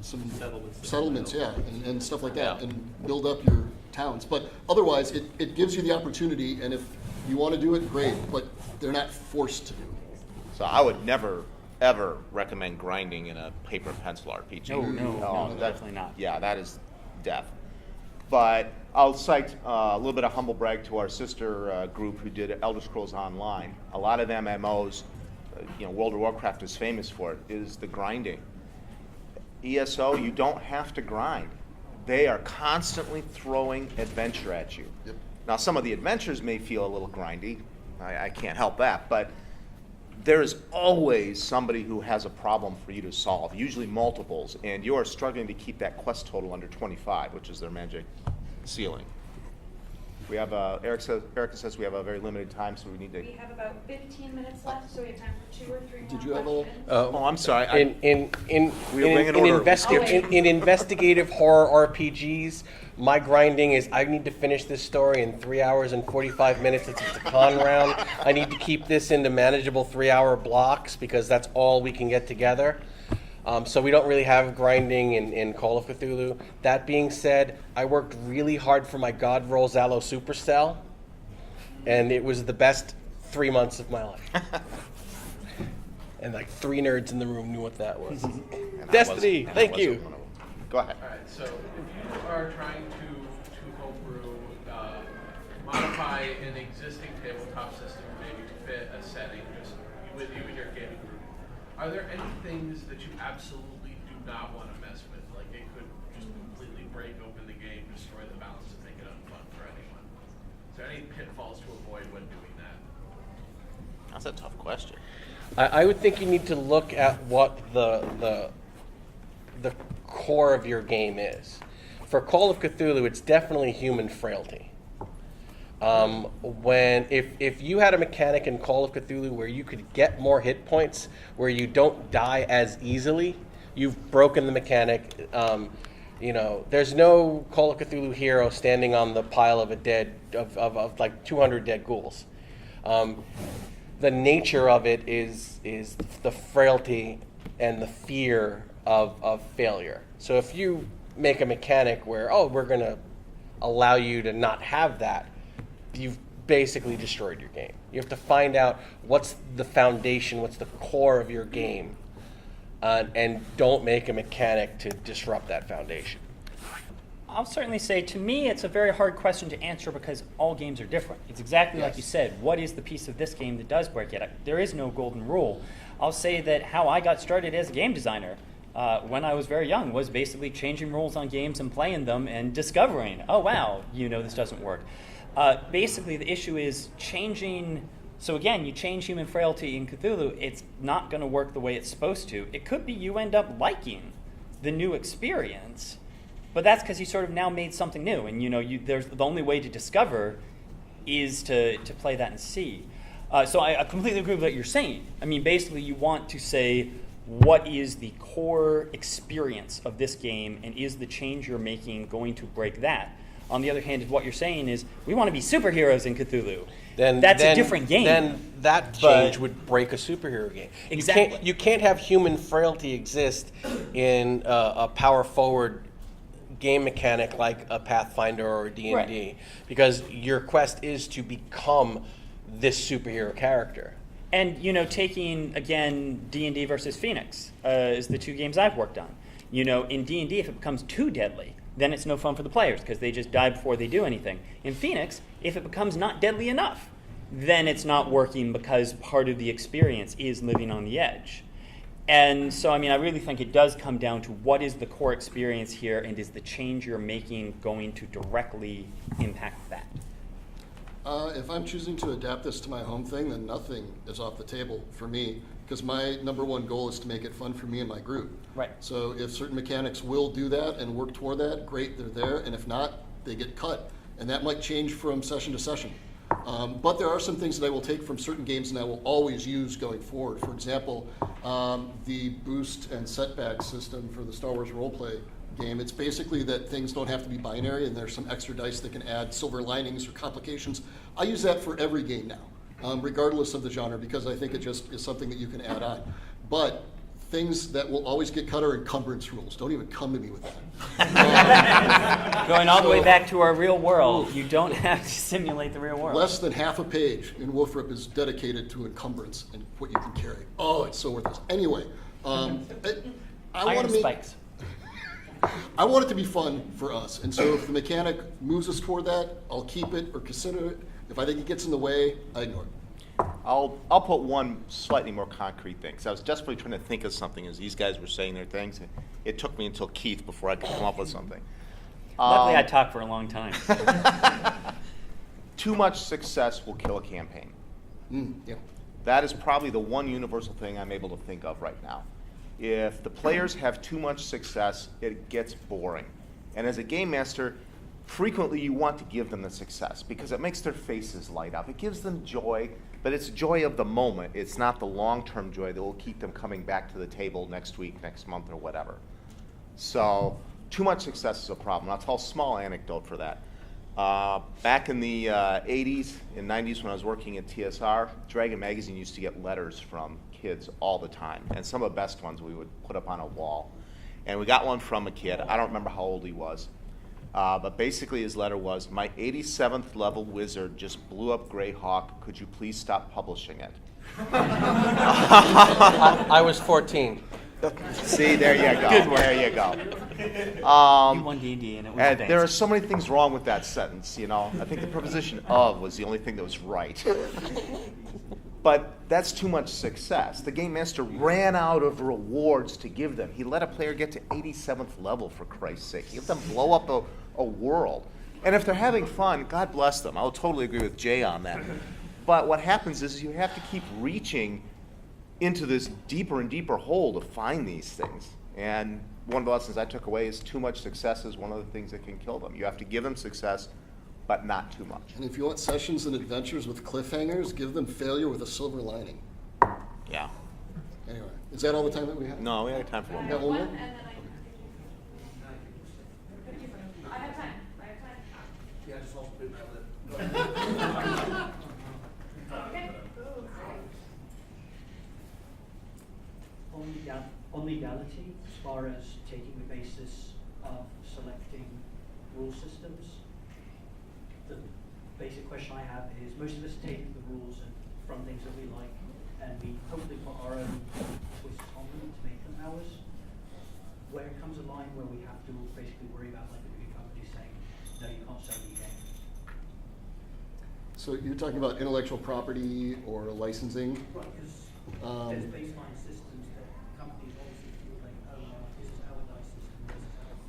settlements, yeah, and stuff like that, and build up your towns. But otherwise, it gives you the opportunity, and if you want to do it, great, but they're not forced to do it. So I would never, ever recommend grinding in a paper and pencil RPG. No, definitely not. Yeah, that is death. But I'll cite a little bit of humble brag to our sister group who did Elder Scrolls Online. A lot of MMOs, World of Warcraft is famous for it, is the grinding. ESO, you don't have to grind. They are constantly throwing adventure at you. Yep. Now, some of the adventures may feel a little grindy. I can't help that. But there is always somebody who has a problem for you to solve, usually multiples, and you are struggling to keep that quest total under 25, which is their magic ceiling. We have Erica says we have a very limited time, so we need to. We have about 15 minutes left, so we have time for 2 or 3 more Did you have a- questions. Oh, I'm sorry. In investigative horror RPGs, my grinding is I need to finish this story in 3 hours and 45 minutes. It's a con round. I need to keep this into manageable 3-hour blocks because that's all we can get together. So we don't really have grinding in Call of Cthulhu. That being said, I worked really hard for my God Roll Zalo Supercell, and it was the best 3 months of my life. And like 3 nerds in the room knew what that was. Destiny, thank you. Go ahead. All right, so if you are trying to homebrew, modify an existing tabletop system maybe to fit a setting just with you and your gaming group, are there any things that you absolutely do not want to mess with? Like it could just completely break open the game, destroy the balance, and make it unfun for anyone? Is there any pitfalls to avoid when doing that? That's a tough question. I would think you need to look at what the core of your game is. For Call of Cthulhu, it's definitely human frailty. If you had a mechanic in Call of Cthulhu where you could get more hit points, where you don't die as easily, you've broken the mechanic. There's no Call of Cthulhu hero standing on the pile of of like 200 dead ghouls. The nature of it is the frailty and the fear of failure. So if you make a mechanic where, we're going to allow you to not have that, you've basically destroyed your game. You have to find out what's the foundation, what's the core of your game, and don't make a mechanic to disrupt that foundation. I'll certainly say, to me, it's a very hard question to answer because all games are different. It's exactly like you said. What is the piece of this game that does break it? There is no golden rule. I'll say that how I got started as a game designer when I was very young was basically changing rules on games and playing them and discovering, oh, wow, this doesn't work. Basically, the issue is changing. So again, you change human frailty in Cthulhu, it's not going to work the way it's supposed to. It could be you end up liking the new experience, but that's because you sort of now made something new, and there's the only way to discover is to play that and see. So I completely agree with what you're saying. I mean, basically, you want to say what is the core experience of this game, and is the change you're making going to break that? On the other hand, if what you're saying is we want to be superheroes in Cthulhu, that's a different game. Then that change would break a superhero game. Exactly. You can't have human frailty exist in a power forward game mechanic like a Pathfinder or a D&D, Right. because your quest is to become this superhero character. And taking again D&D versus Phoenix is the 2 games I've worked on. In D&D, if it becomes too deadly, then it's no fun for the players because they just die before they do anything. In Phoenix, if it becomes not deadly enough, then it's not working because part of the experience is living on the edge. And so, I really think it does come down to what is the core experience here, and is the change you're making going to directly impact that? If I'm choosing to adapt this to my home thing, then nothing is off the table for me, because my number one goal is to make it fun for me and my group. Right. So if certain mechanics will do that and work toward that, great, they're there, and if not, they get cut. And that might change from session to session. But there are some things that I will take from certain games and I will always use going forward. For example, the boost and setback system for the Star Wars roleplay game. It's basically that things don't have to be binary and there's some extra dice that can add silver linings or complications. I use that for every game now, regardless of the genre, because I think it just is something that you can add on. But things that will always get cut are encumbrance rules. Don't even come to me with that. Going all the way back to our real world, you don't have to simulate the real world. Less than half a page in Wolf Rip is dedicated to encumbrance and what you can carry. Oh, it's so worthless. Anyway, I Iron want to make. spikes. I want it to be fun for us, and so if the mechanic moves us toward that, I'll keep it or consider it. If I think it gets in the way, I ignore it. I'll put one slightly more concrete thing, because I was desperately trying to think of something as these guys were saying their things. It took me until Keith before I could come up with something. Luckily, I talked for a long time. Too much success will kill a campaign. Yeah. That is probably the one universal thing I'm able to think of right now. If the players have too much success, it gets boring. And as a game master, frequently you want to give them the success because it makes their faces light up. It gives them joy, but it's joy of the moment. It's not the long-term joy that will keep them coming back to the table next week, next month, or whatever. So too much success is a problem. I'll tell a small anecdote for that. Back in the 80s and 90s when I was working at TSR, Dragon Magazine used to get letters from kids all the time. And some of the best ones we would put up on a wall. And we got one from a kid. I don't remember how old he was. But basically his letter was, "My 87th level wizard just blew up Greyhawk. Could you please stop publishing it?" I was 14. See, there you go. Good work. There you go. You won D&D and it was And there are advanced. so many things wrong with that sentence, you know. I think the preposition of was the only thing that was right. But that's too much success. The game master ran out of rewards to give them. He let a player get to 87th level, for Christ's sake. He let them blow up a world. And if they're having fun, God bless them. I'll totally agree with Jay on that. But what happens is you have to keep reaching into this deeper and deeper hole to find these things. And one of the lessons I took away is too much success is one of the things that can kill them. You have to give them success, but not too much. And if you want sessions and adventures with cliffhangers, give them failure with a silver lining. Yeah. Anyway, is that all the time that we have? No, we have time for one We got more. one more? And then I have time. I have time. Yeah, I just lost a bit of it. Okay. On legality, as far as taking the basis of selecting rule systems, the basic question I have is, most of us take the rules from things that we like, and we hopefully put our own twists on them to make them ours. Where comes a line where we have to basically worry about, like, a big company saying, no, you can't sell your game? So you're talking about intellectual property or licensing? Right, because Um, there's baseline systems that companies obviously feel like, oh, well, this is our dice system,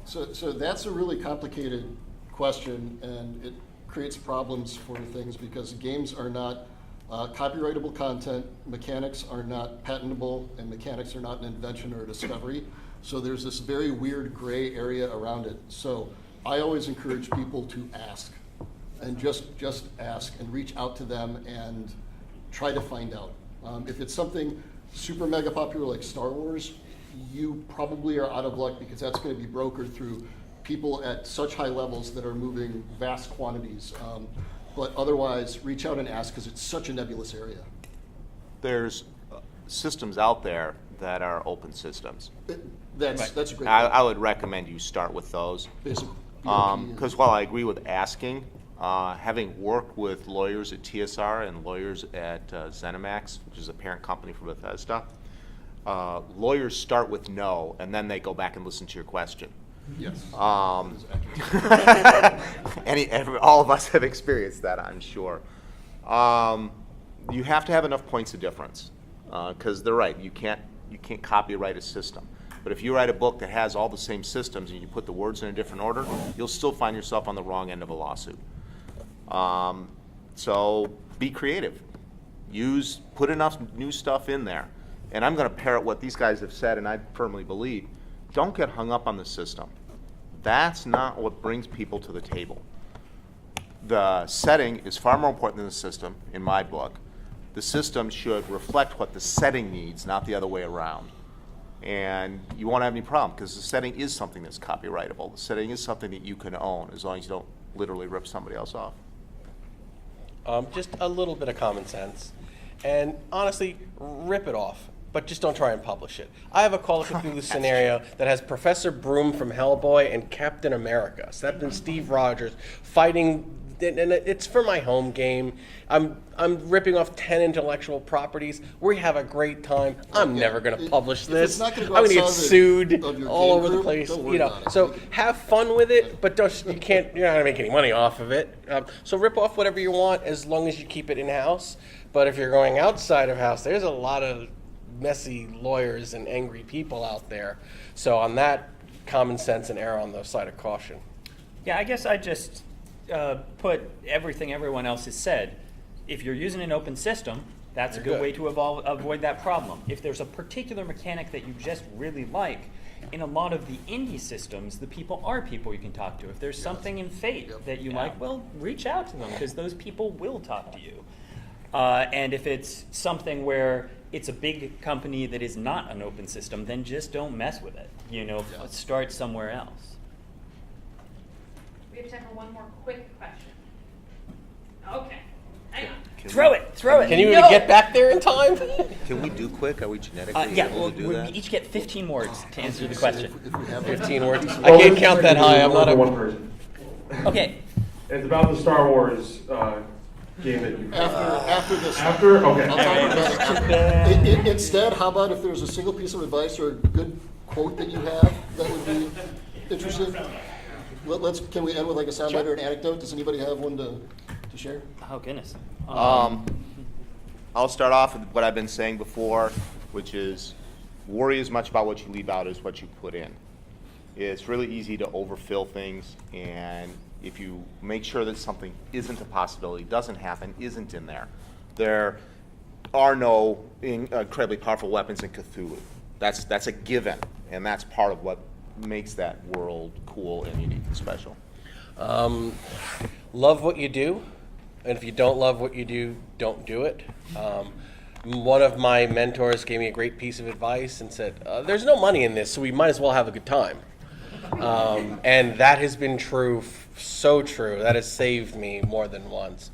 this is our. So that's a really complicated question, and it creates problems for things because games are not copyrightable content, mechanics are not patentable, and mechanics are not an invention or a discovery. So there's this very weird gray area around it. So I always encourage people to ask, and just ask and reach out to them and try to find out. If it's something super mega popular like Star Wars, you probably are out of luck because that's going to be brokered through people at such high levels that are moving vast quantities. But otherwise, reach out and ask because it's such a nebulous area. There's systems out there that are open systems. That's a great I would recommend you start with those. basic BRP. Because while I agree with asking, having worked with lawyers at TSR and lawyers at ZeniMax, which is a parent company for Bethesda, lawyers start with no, and then they go back and listen to your question. Yes. All of us have experienced that, I'm sure. You have to have enough points of difference, because they're right. You can't copyright a system. But if you write a book that has all the same systems and you put the words in a different order, you'll still find yourself on the wrong end of a lawsuit. So be creative. Put enough new stuff in there. And I'm going to parrot what these guys have said, and I firmly believe, don't get hung up on the system. That's not what brings people to the table. The setting is far more important than the system, in my book. The system should reflect what the setting needs, not the other way around. And you won't have any problem, because the setting is something that's copyrightable. The setting is something that you can own, as long as you don't literally rip somebody else off. Just a little bit of common sense. And honestly, rip it off, but just don't try and publish it. I have a Call of Cthulhu scenario that has Professor Broom from Hellboy and Captain America, except in Steve Rogers, fighting, and it's for my home game. I'm ripping off 10 intellectual properties. We have a great time. I'm never going to publish if this. it's not gonna go I'm going to get outside sued of your all game over the group, place. don't worry about it. So have fun with it, but you're not going to make any money off of it. So rip off whatever you want as long as you keep it in house. But if you're going outside of house, there's a lot of messy lawyers and angry people out there. So on that, common sense and err on the side of caution. Yeah, I guess I just put everything everyone else has said. If you're using an open system, that's a good way to avoid that problem. If there's a particular mechanic that you just really like, in a lot of the indie systems, the people are people you can talk to. If there's something in Fate that you like, well, reach out to them, because those people will talk to you. And if it's something where it's a big company that is not an open system, then just don't mess with it. Start somewhere else. We have time for one more quick question. Okay, hang on. Throw it. Can you even get back there in time? Can we do quick? Are we genetically Yeah, able to do we that? each get 15 words to answer the question. 15 words. I can't count that high. I'm not one a... person. Okay. It's about the Star Wars game that you. After this. After? Okay. I'll talk about it after. Instead, how about if there's a single piece of advice or a good quote that you have that would be interesting? Can we end with like a soundbite or an anecdote? Does anybody have one to share? Oh, goodness. I'll start off with what I've been saying before, which is worry as much about what you leave out as what you put in. It's really easy to overfill things, and if you make sure that something isn't a possibility, doesn't happen, isn't in there, there are no incredibly powerful weapons in Cthulhu. That's a given, and that's part of what makes that world cool and unique and special. Love what you do, and if you don't love what you do, don't do it. One of my mentors gave me a great piece of advice and said, there's no money in this, so we might as well have a good time. And that has been true, so true. That has saved me more than once.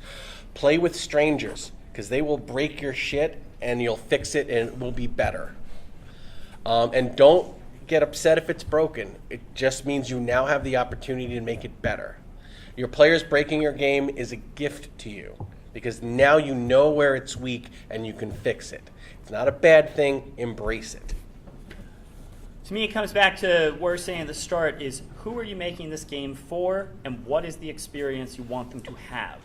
Play with strangers, because they will break your shit, and you'll fix it, and it will be better. And don't get upset if it's broken. It just means you now have the opportunity to make it better. Your players breaking your game is a gift to you, because now you know where it's weak and you can fix it. It's not a bad thing. Embrace it. To me, it comes back to what we're saying at the start is, who are you making this game for, and what is the experience you want them to have?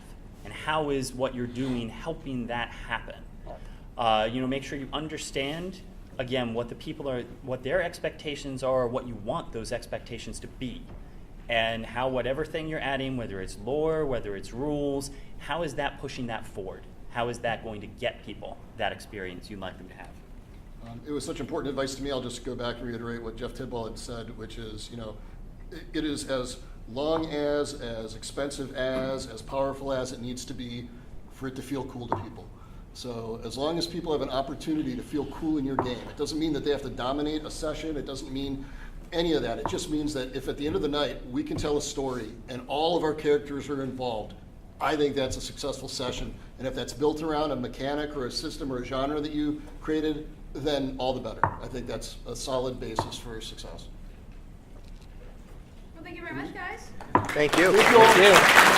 And how is what you're doing helping that happen? Make sure you understand, again, what the people are, what their expectations are, what you want those expectations to be. And how whatever thing you're adding, whether it's lore, whether it's rules, how is that pushing that forward? How is that going to get people that experience you'd like them to have? It was such important advice to me. I'll just go back and reiterate what Jeff Tidball had said, which is, it is as long as expensive as powerful as it needs to be for it to feel cool to people. So as long as people have an opportunity to feel cool in your game, it doesn't mean that they have to dominate a session. It doesn't mean any of that. It just means that if at the end of the night we can tell a story and all of our characters are involved, I think that's a successful session. And if that's built around a mechanic or a system or a genre that you created, then all the better. I think that's a solid basis for success. Well, thank you very much, guys. Thank you. Thank you all. Thank you.